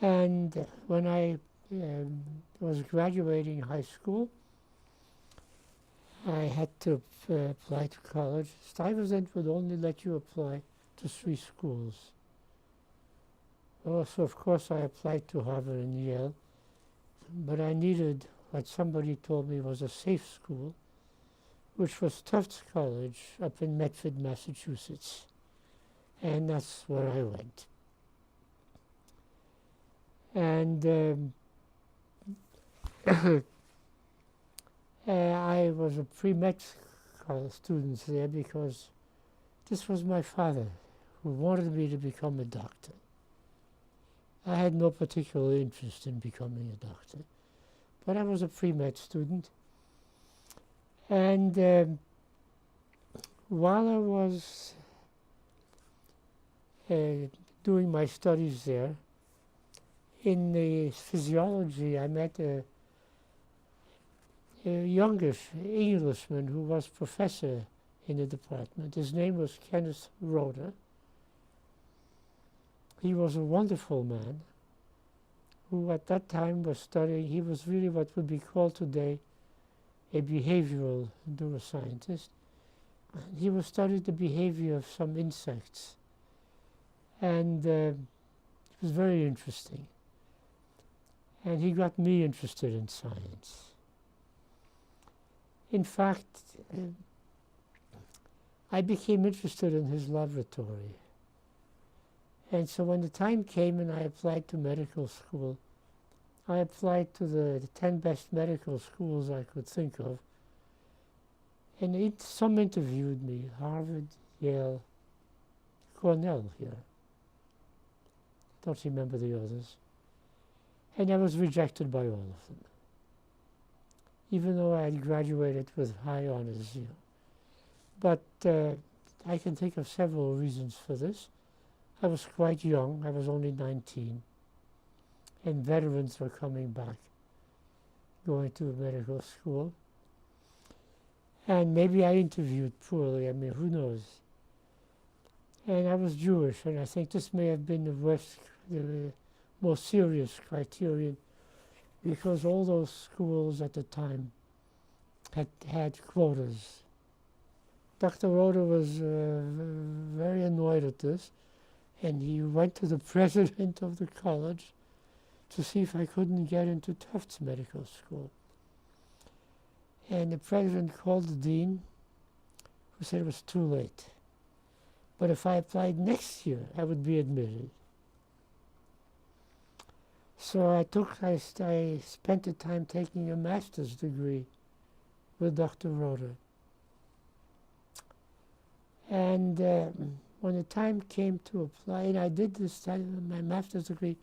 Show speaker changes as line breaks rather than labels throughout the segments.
And when I was graduating high school, I had to apply to college. Stuyvesant would only let you apply to 3 schools. So of course I applied to Harvard and Yale, but I needed what somebody told me was a safe school, which was Tufts College up in Medford, Massachusetts. And that's where I went. And I was a pre-med student there because this was my father who wanted me to become a doctor. I had no particular interest in becoming a doctor, but I was a pre-med student. And while I was doing my studies there, in the physiology, I met a youngish Englishman who was professor in the department. His name was Kenneth Rhoda. He was a wonderful man who at that time was studying, he was really what would be called today a behavioral neuroscientist. He was studying the behavior of some insects, and it was very interesting. And he got me interested in science. In fact, I became interested in his laboratory. And so when the time came and I applied to medical school, I applied to the 10 best medical schools I could think of. And some interviewed me, Harvard, Yale, Cornell here. Don't remember the others. And I was rejected by all of them, even though I had graduated with high honors here. But I can think of several reasons for this. I was quite young. I was only 19. And veterans were coming back, going to medical school. And maybe I interviewed poorly. I mean, who knows? And I was Jewish, and I think this may have been the most serious criterion, because all those schools at the time had quotas. Dr. Rhoda was very annoyed at this, and he went to the president of the college to see if I couldn't get into Tufts Medical School. And the president called the dean, who said it was too late. But if I applied next year, I would be admitted. So I spent the time taking a master's degree with Dr. Rhoda. And when the time came to apply, and I did this my master's degree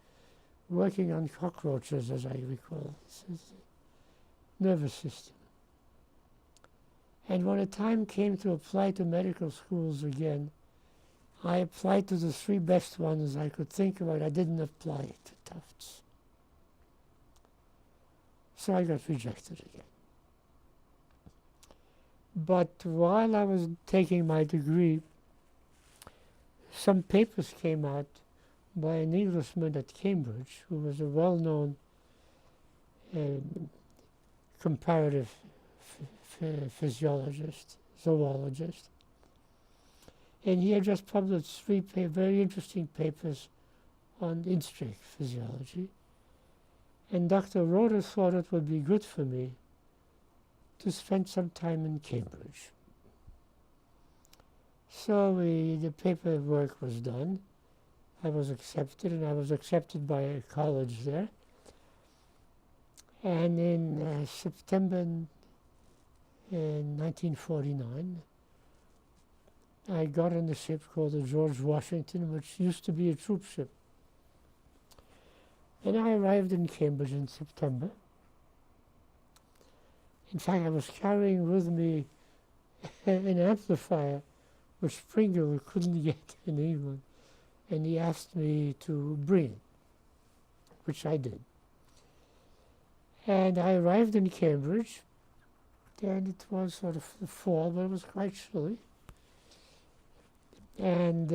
working on cockroaches, as I recall, nervous system. And when the time came to apply to medical schools again, I applied to the 3 best ones I could think about. I didn't apply to Tufts. So I got rejected again. But while I was taking my degree, some papers came out by an Englishman at Cambridge who was a well-known comparative physiologist, zoologist. And he had just published 3 very interesting papers on insect physiology. And Dr. Rhoda thought it would be good for me to spend some time in Cambridge. So the paperwork was done. I was accepted, and I was accepted by a college there. And in September in 1949, I got on a ship called the George Washington, which used to be a troop ship. And I arrived in Cambridge in September. In fact, I was carrying with me an amplifier which Pringle couldn't get in England, and he asked me to bring it, which I did. And I arrived in Cambridge, and it was sort of the fall, but it was quite chilly. And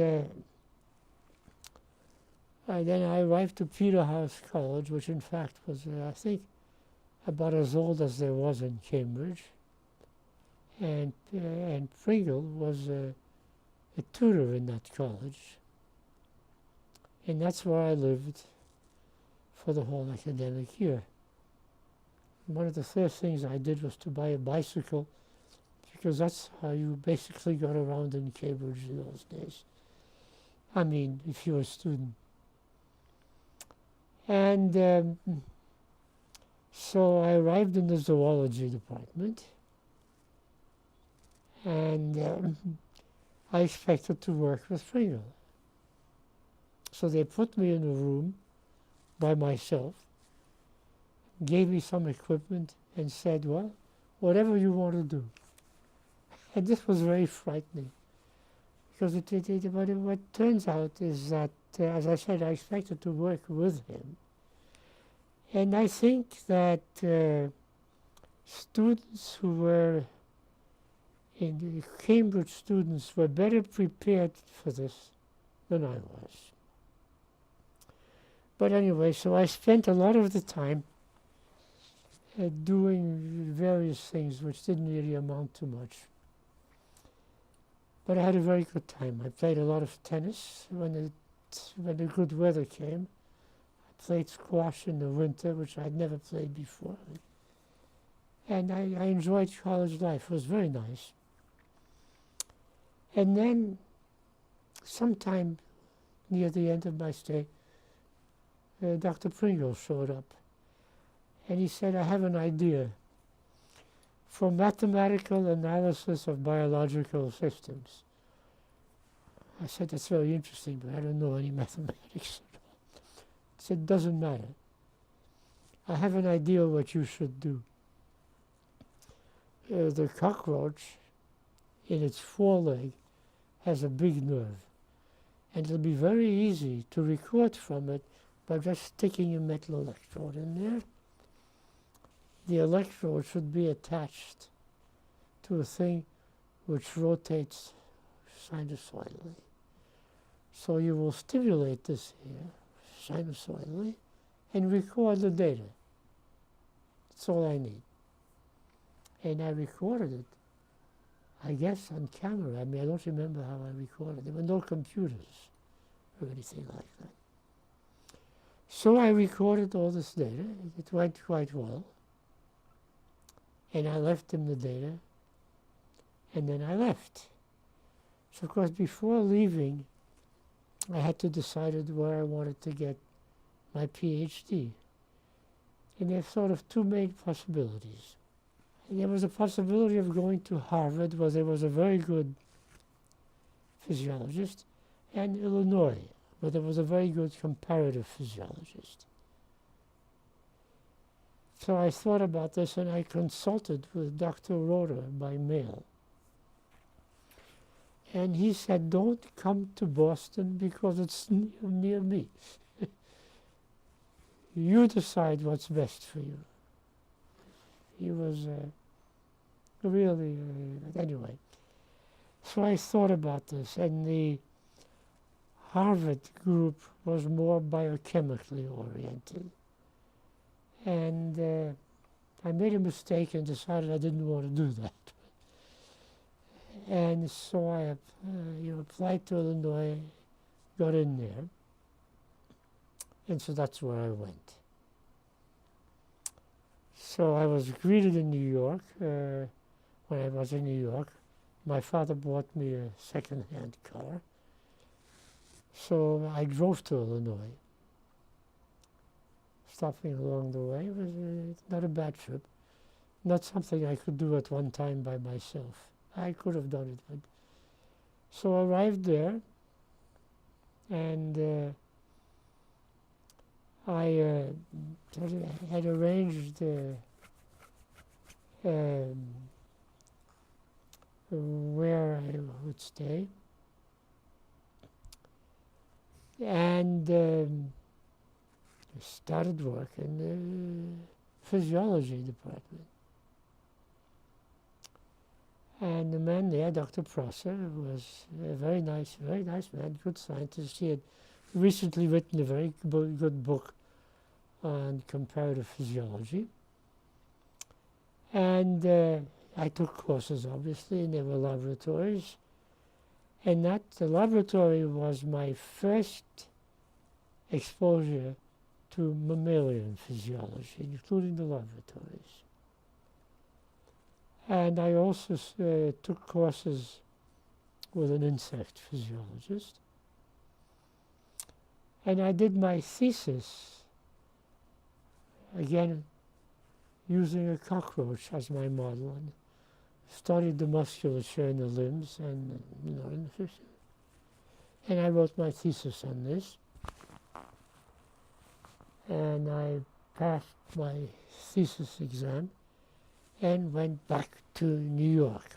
Then I arrived to Peterhouse College, which in fact was, I think, about as old as there was in Cambridge. And Pringle was a tutor in that college. And that's where I lived for the whole academic year. One of the first things I did was to buy a bicycle, because that's how you basically got around in Cambridge in those days. I mean, if you were a student. And so I arrived in the zoology department, and I expected to work with Pringle. So they put me in a room by myself, gave me some equipment, and said, well, whatever you want to do. And this was very frightening, because what turns out is that, as I said, I expected to work with him. And I think that students who were in the Cambridge students were better prepared for this than I was. But anyway, so I spent a lot of the time doing various things which didn't really amount to much. But I had a very good time. I played a lot of tennis when the good weather came. I played squash in the winter, which I'd never played before. And I enjoyed college life. It was very nice. And then, sometime near the end of my stay, Dr. Pringle showed up. And he said, I have an idea for mathematical analysis of biological systems. I said, that's very interesting, but I don't know any mathematics at all. He said, doesn't matter. I have an idea what you should do. The cockroach, in its foreleg, has a big nerve. And it'll be very easy to record from it by just sticking a metal electrode in there. The electrode should be attached to a thing which rotates sinusoidally. So you will stimulate this here sinusoidally and record the data. That's all I need. And I recorded it, I guess, on camera. I mean, I don't remember how I recorded it. There were no computers or anything like that. So I recorded all this data. It went quite well. And I left him the data, and then I left. So of course, before leaving, I had to decide where I wanted to get my PhD. And there's sort of two main possibilities. And there was a possibility of going to Harvard, where there was a very good physiologist, and Illinois, where there was a very good comparative physiologist. So I thought about this, and I consulted with Dr. Rita by mail. And he said, don't come to Boston because it's near me. You decide what's best for you. He was really, anyway. So I thought about this, and the Harvard group was more biochemically oriented. And I made a mistake and decided I didn't want to do that. And so I applied to Illinois, got in there, and so that's where I went. So I was greeted in New York. When I was in New York, my father bought me a second-hand car. So I drove to Illinois, stopping along the way. It was not a bad trip, not something I could do at one time by myself. I could have done it, but so I arrived there, and I had arranged where I would stay, and I started work in the physiology department. And the man there, Dr. Prosser, was a very nice man, good scientist. He had recently written a very good book on comparative physiology. And I took courses, obviously, and there were laboratories. And the laboratory was my first exposure to mammalian physiology, including the laboratories. And I also took courses with an insect physiologist. And I did my thesis, again, using a cockroach as my model, and studied the musculature in the limbs and, in the fish. And I wrote my thesis on this. And I passed my thesis exam and went back to New York.